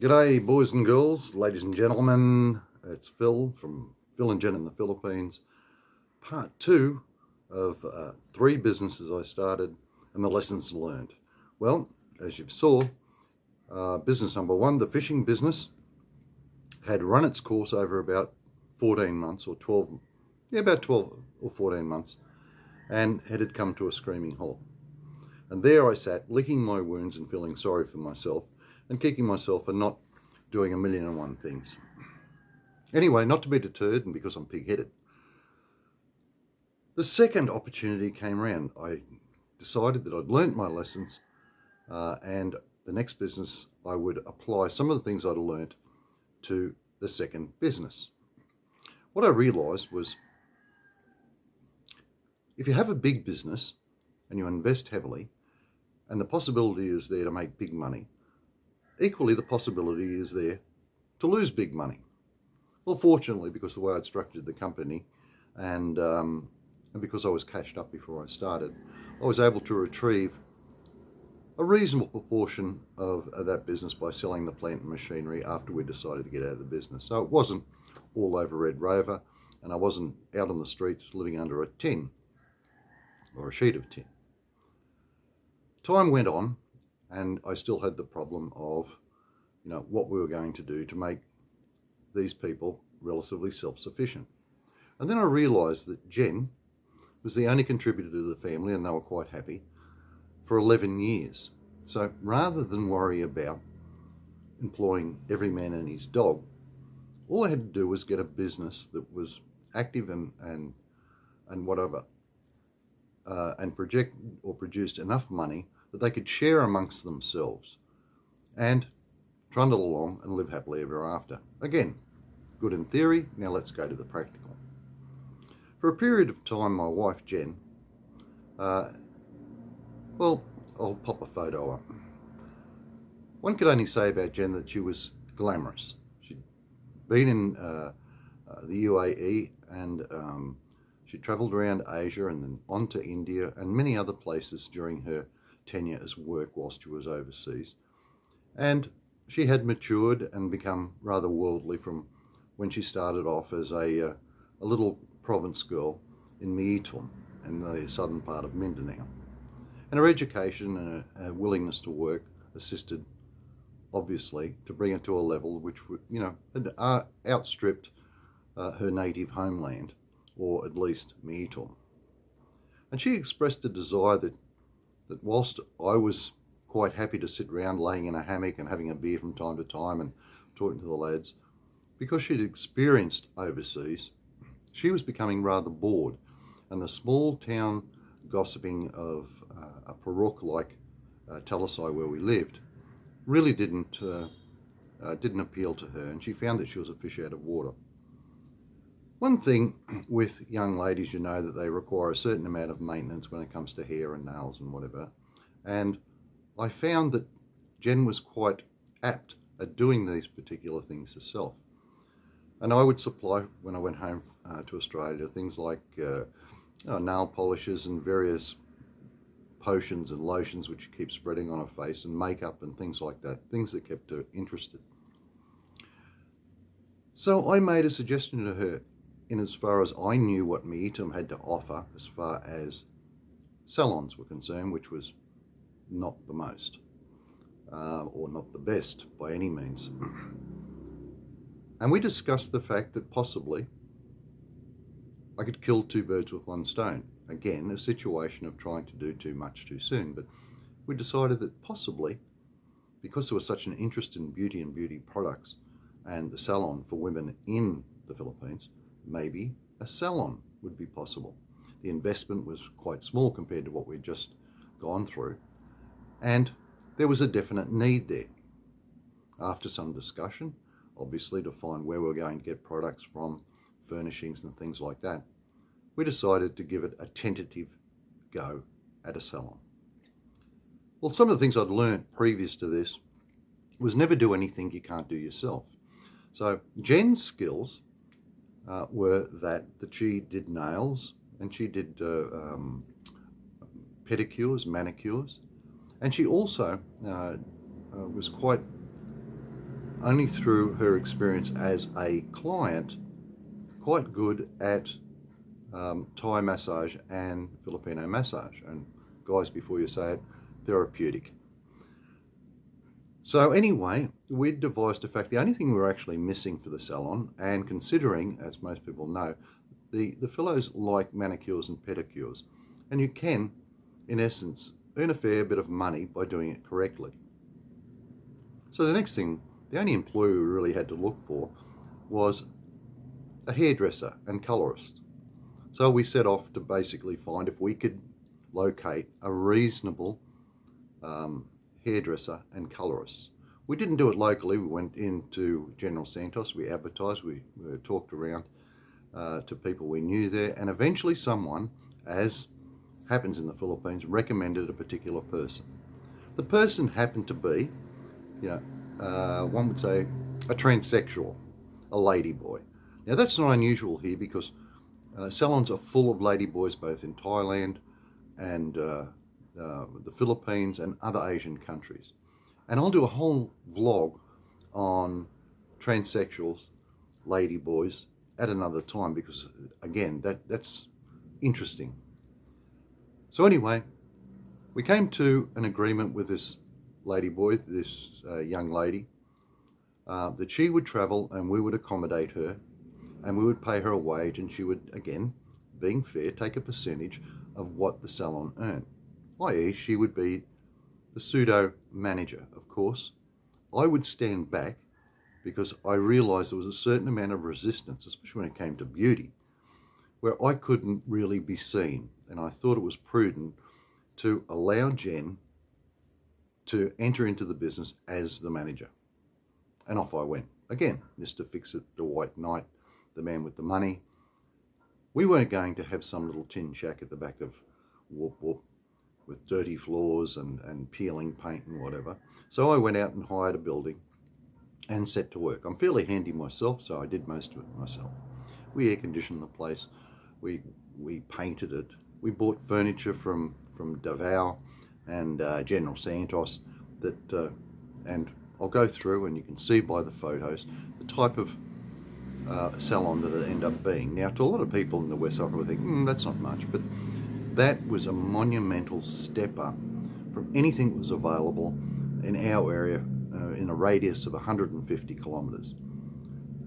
G'day, boys and girls, ladies and gentlemen. It's Phil from Phil and Jen in the Philippines. Part two of three businesses I started and the lessons learned. Well, as you saw, business number one, the fishing business, had run its course over about 14 months or 12, about 12 or 14 months, and it had come to a screaming halt. And there I sat, licking my wounds and feeling sorry for myself and kicking myself for not doing 1,000,001 things. Anyway, not to be deterred, and because I'm pig-headed, the second opportunity came around. I decided that I'd learnt my lessons, and the next business I would apply some of the things I'd learnt to the second business. What I realised was, if you have a big business and you invest heavily, and the possibility is there to make big money, equally the possibility is there to lose big money. Well, fortunately, because the way I'd structured the company and because I was cashed up before I started, I was able to retrieve a reasonable proportion of that business by selling the plant and machinery after we decided to get out of the business. So it wasn't all over Red Rover, and I wasn't out on the streets living under a tin or a sheet of tin. Time went on, and I still had the problem of, what we were going to do to make these people relatively self-sufficient. And then I realised that Jen was the only contributor to the family, and they were quite happy, for 11 years. So rather than worry about employing every man and his dog, all I had to do was get a business that was active and whatever, and project or produced enough money that they could share amongst themselves and trundle along and live happily ever after. Again, good in theory. Now let's go to the practical. For a period of time, my wife Jen, well, I'll pop a photo up. One could only say about Jen that she was glamorous. She'd been in the UAE, and she travelled around Asia and then on to India and many other places during her tenure as work whilst she was overseas. And she had matured and become rather worldly from when she started off as a little province girl in Myitum in the southern part of Mindanao. And her education and her willingness to work assisted, obviously, to bring her to a level which, had outstripped her native homeland, or at least Myitum. And she expressed a desire that whilst I was quite happy to sit around laying in a hammock and having a beer from time to time and talking to the lads, because she'd experienced overseas, she was becoming rather bored, and the small town gossiping of a Paruk like Talisai where we lived really didn't appeal to her, and she found that she was a fish out of water. One thing with young ladies, that they require a certain amount of maintenance when it comes to hair and nails and whatever, and I found that Jen was quite apt at doing these particular things herself. And I would supply, when I went home to Australia, things like nail polishes and various potions and lotions which you keep spreading on her face, and makeup and things like that, things that kept her interested. So I made a suggestion to her in as far as I knew what Myitum had to offer as far as salons were concerned, which was not the most, or not the best by any means. And we discussed the fact that possibly I could kill two birds with one stone. Again, a situation of trying to do too much too soon, but we decided that possibly, because there was such an interest in beauty and beauty products and the salon for women in the Philippines, maybe a salon would be possible. The investment was quite small compared to what we'd just gone through, and there was a definite need there. After some discussion, obviously, to find where we're going to get products from, furnishings and things like that, we decided to give it a tentative go at a salon. Well, some of the things I'd learned previous to this was never do anything you can't do yourself. So Jen's skills were that she did nails, and she did pedicures, manicures, and she also was quite only through her experience as a client, quite good at Thai massage and Filipino massage. And guys, before you say it, therapeutic. So anyway, we'd devised a fact. The only thing we were actually missing for the salon, and considering, as most people know, the fellows like manicures and pedicures, and you can, in essence, earn a fair bit of money by doing it correctly. So the next thing, the only employee we really had to look for was a hairdresser and colorist. So we set off to basically find if we could locate a reasonable hairdresser and colorist. We didn't do it locally. We went into General Santos. We advertised. We talked around to people we knew there, and eventually someone, as happens in the Philippines, recommended a particular person. The person happened to be, one would say, a transsexual, a ladyboy. Now that's not unusual here because salons are full of ladyboys both in Thailand and the Philippines and other Asian countries. And I'll do a whole vlog on transsexuals, ladyboys at another time because, again, that's interesting. So anyway, we came to an agreement with this ladyboy, this young lady, that she would travel and we would accommodate her and we would pay her a wage, and she would, again, being fair, take a percentage of what the salon earned, i.e. she would be the pseudo manager, of course. I would stand back because I realized there was a certain amount of resistance, especially when it came to beauty, where I couldn't really be seen, and I thought it was prudent to allow Jen to enter into the business as the manager. And off I went. Again, Mr. Fix-It, the white knight, the man with the money. We weren't going to have some little tin shack at the back of Whoop Whoop with dirty floors and peeling paint and whatever. So I went out and hired a building and set to work. I'm fairly handy myself, so I did most of it myself. We air conditioned the place. We painted it. We bought furniture from Davao and General Santos and I'll go through and you can see by the photos the type of salon that it ended up being. Now, to a lot of people in the West, I probably think, that's not much, but that was a monumental step up from anything that was available in our area in a radius of 150 kilometres.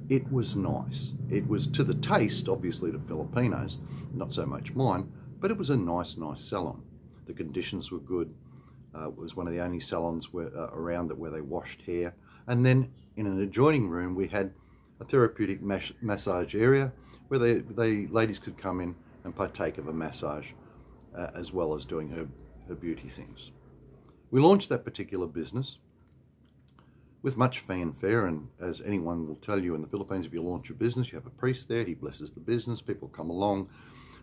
It was nice. It was to the taste, obviously, to Filipinos, not so much mine, but it was a nice salon. The conditions were good. It was one of the only salons around where they washed hair. And then in an adjoining room, we had a therapeutic massage area where the ladies could come in and partake of a massage as well as doing her beauty things. We launched that particular business with much fanfare, and as anyone will tell you in the Philippines, if you launch a business, you have a priest there, he blesses the business, people come along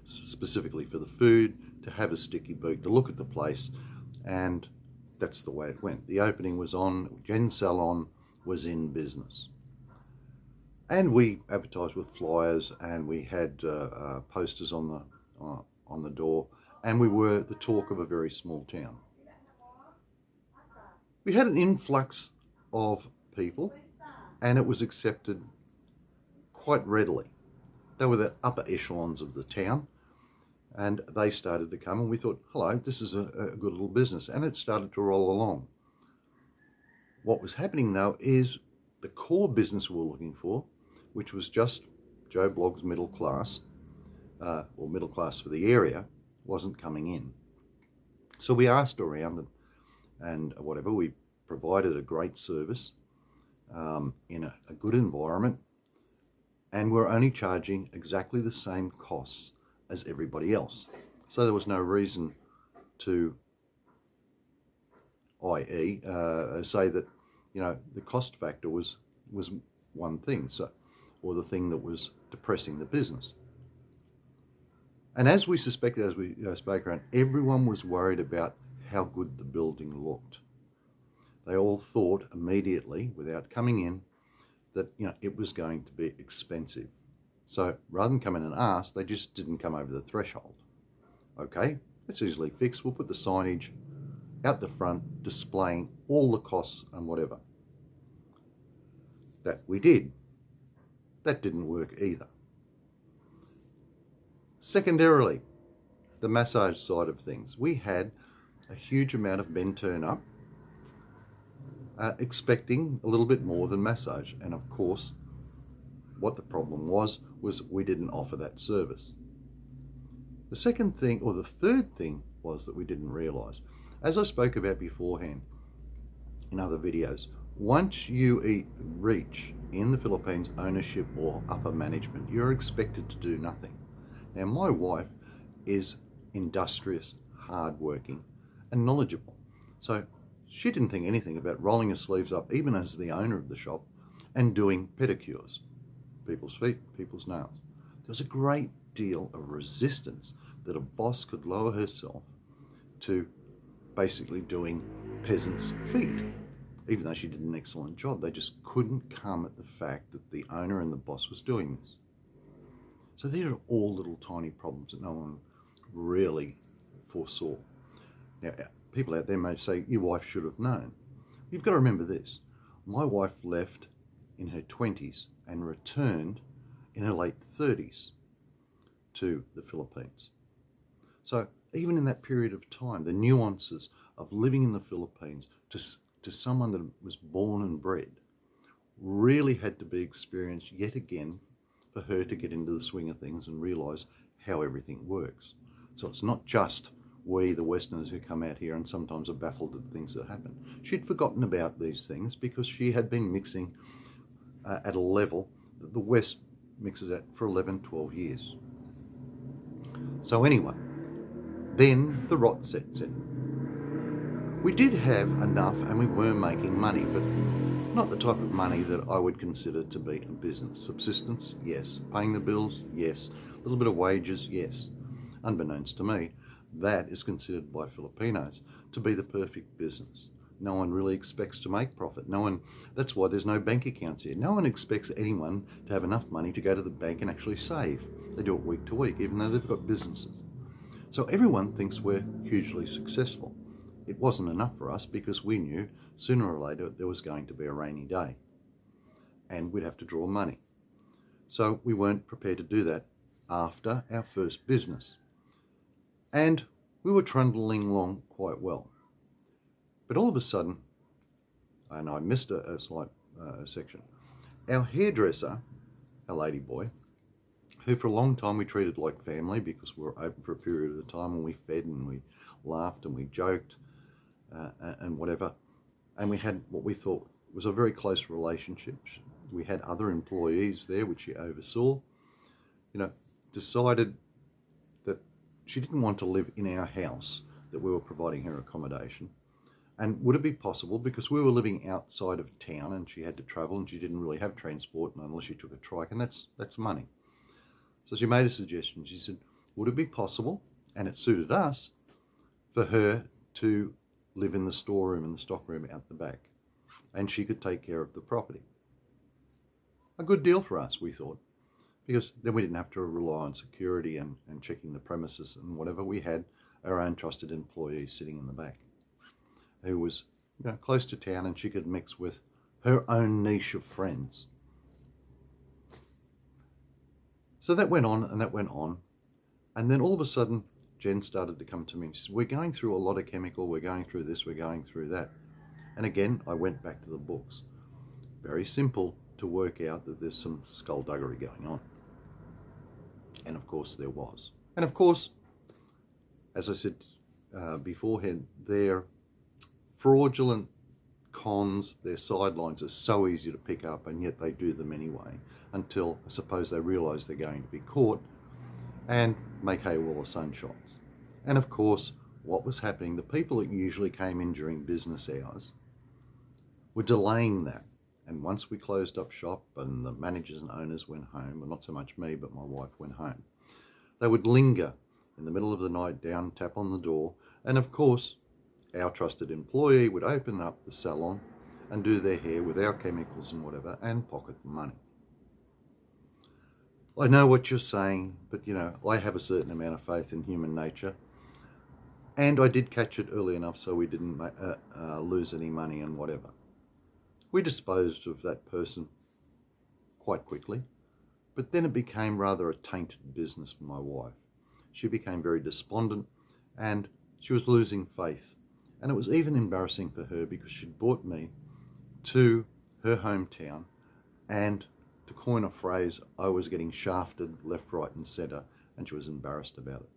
specifically for the food, to have a sticky boot, to look at the place, and that's the way it went. The opening was on, Jen's Salon was in business. And we advertised with flyers, and we had posters on the door, and we were the talk of a very small town. We had an influx of people, and it was accepted quite readily. They were the upper echelons of the town, and they started to come, and we thought, hello, this is a good little business, and it started to roll along. What was happening, though, is the core business we were looking for, which was just Joe Blogg's middle class, or middle class for the area, wasn't coming in. So we asked around and whatever, we provided a great service in a good environment, and we're only charging exactly the same costs as everybody else. So there was no reason to, i.e., say that, the cost factor was one thing, or the thing that was depressing the business. And as we suspected, as we spoke around, everyone was worried about how good the building looked. They all thought immediately, without coming in, that it was going to be expensive. So rather than come in and ask, they just didn't come over the threshold. Okay, it's easily fixed. We'll put the signage out the front displaying all the costs and whatever. That we did. That didn't work either. Secondarily, the massage side of things. We had a huge amount of men turn up expecting a little bit more than massage. And of course, what the problem was we didn't offer that service. The second thing, or the third thing, was that we didn't realise, as I spoke about beforehand in other videos, once you reach in the Philippines ownership or upper management, you're expected to do nothing. Now, my wife is industrious, hardworking, and knowledgeable. So she didn't think anything about rolling her sleeves up, even as the owner of the shop, and doing pedicures, people's feet, people's nails. There was a great deal of resistance that a boss could lower herself to basically doing peasants' feet. Even though she did an excellent job, they just couldn't come at the fact that the owner and the boss was doing this. So these are all little tiny problems that no one really foresaw. Now, people out there may say, your wife should have known. You've got to remember this. My wife left in her 20s and returned in her late 30s to the Philippines. So even in that period of time, the nuances of living in the Philippines to someone that was born and bred really had to be experienced yet again for her to get into the swing of things and realise how everything works. So it's not just we, the Westerners, who come out here and sometimes are baffled at things that happen. She'd forgotten about these things because she had been mixing at a level that the West mixes at for 11, 12 years. So anyway, then the rot sets in. We did have enough and we were making money, but not the type of money that I would consider to be a business. Subsistence, yes. Paying the bills, yes. A little bit of wages, yes. Unbeknownst to me, that is considered by Filipinos to be the perfect business. No one really expects to make profit. That's why there's no bank accounts here. No one expects anyone to have enough money to go to the bank and actually save. They do it week to week, even though they've got businesses. So everyone thinks we're hugely successful. It wasn't enough for us because we knew sooner or later there was going to be a rainy day and we'd have to draw money. So we weren't prepared to do that after our first business. And we were trundling along quite well. But all of a sudden, and I missed a slight section, our hairdresser, a lady boy, who for a long time we treated like family because we were open for a period of time and we fed and we laughed and we joked and whatever. And we had what we thought was a very close relationship. We had other employees there, which she oversaw, decided that she didn't want to live in our house, that we were providing her accommodation. And would it be possible, because we were living outside of town and she had to travel and she didn't really have transport unless she took a trike, and that's money. So she made a suggestion. She said, would it be possible, and it suited us, for her to live in the storeroom and the stockroom out the back, and she could take care of the property. A good deal for us, we thought, because then we didn't have to rely on security and checking the premises and whatever. We had our own trusted employee sitting in the back who was close to town, and she could mix with her own niche of friends. So that went on and that went on. And then all of a sudden, Jen started to come to me and she said, we're going through a lot of chemical, we're going through this, we're going through that. And again, I went back to the books. Very simple to work out that there's some skullduggery going on. And of course there was. And of course, as I said beforehand, their fraudulent cons, their sidelines are so easy to pick up, and yet they do them anyway until, I suppose, they realise they're going to be caught and make hay while the sun shines. And of course, what was happening, the people that usually came in during business hours were delaying that. And once we closed up shop and the managers and owners went home, well, not so much me, but my wife went home, they would linger in the middle of the night down, tap on the door, and of course, our trusted employee would open up the salon and do their hair with our chemicals and whatever and pocket the money. I know what you're saying, but I have a certain amount of faith in human nature, and I did catch it early enough so we didn't lose any money and whatever. We disposed of that person quite quickly, but then it became rather a tainted business for my wife. She became very despondent and she was losing faith. And it was even embarrassing for her because she'd brought me to her hometown, and to coin a phrase, I was getting shafted left, right and centre, and she was embarrassed about it.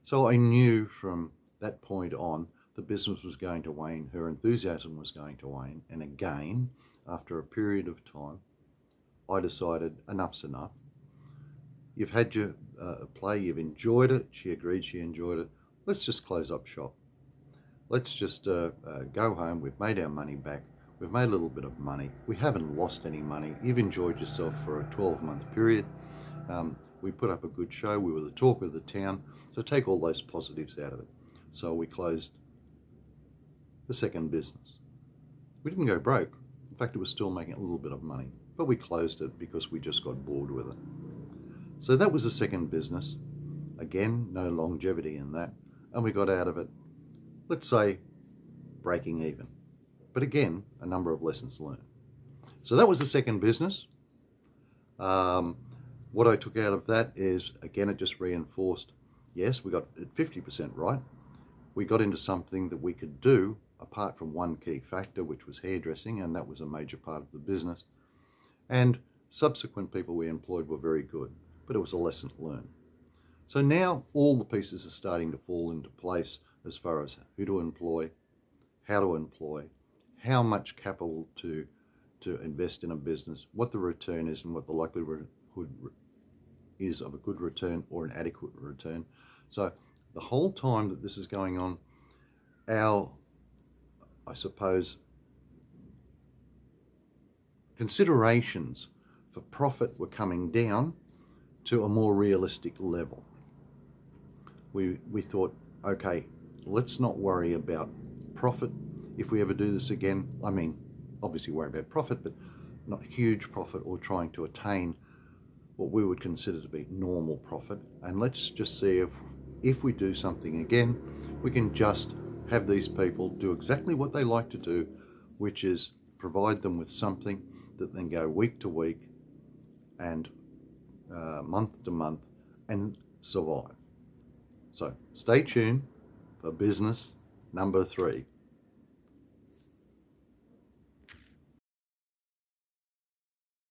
So I knew from that point on the business was going to wane, her enthusiasm was going to wane, and again, after a period of time, I decided enough's enough. You've had your play, you've enjoyed it, she agreed she enjoyed it, let's just close up shop. Let's just go home, we've made our money back, we've made a little bit of money, we haven't lost any money, you've enjoyed yourself for a 12-month period, we put up a good show, we were the talk of the town, so take all those positives out of it. So we closed the second business. We didn't go broke, in fact it was still making a little bit of money, but we closed it because we just got bored with it. So that was the second business. Again, no longevity in that, and we got out of it, let's say, breaking even. But again, a number of lessons learned. So that was the second business. What I took out of that is, again, it just reinforced, yes, we got it 50% right. We got into something that we could do apart from one key factor, which was hairdressing, and that was a major part of the business. And subsequent people we employed were very good, but it was a lesson learned. So now all the pieces are starting to fall into place as far as who to employ, how to employ, how much capital to invest in a business, what the return is and what the likelihood is of a good return or an adequate return. So the whole time that this is going on, our, I suppose, considerations for profit were coming down to a more realistic level. We thought, okay, let's not worry about profit if we ever do this again. I mean, obviously worry about profit, but not huge profit or trying to attain what we would consider to be normal profit. And let's just see if we do something again, we can just have these people do exactly what they like to do, which is provide them with something that then go week to week and month to month and survive. So stay tuned for business number 3.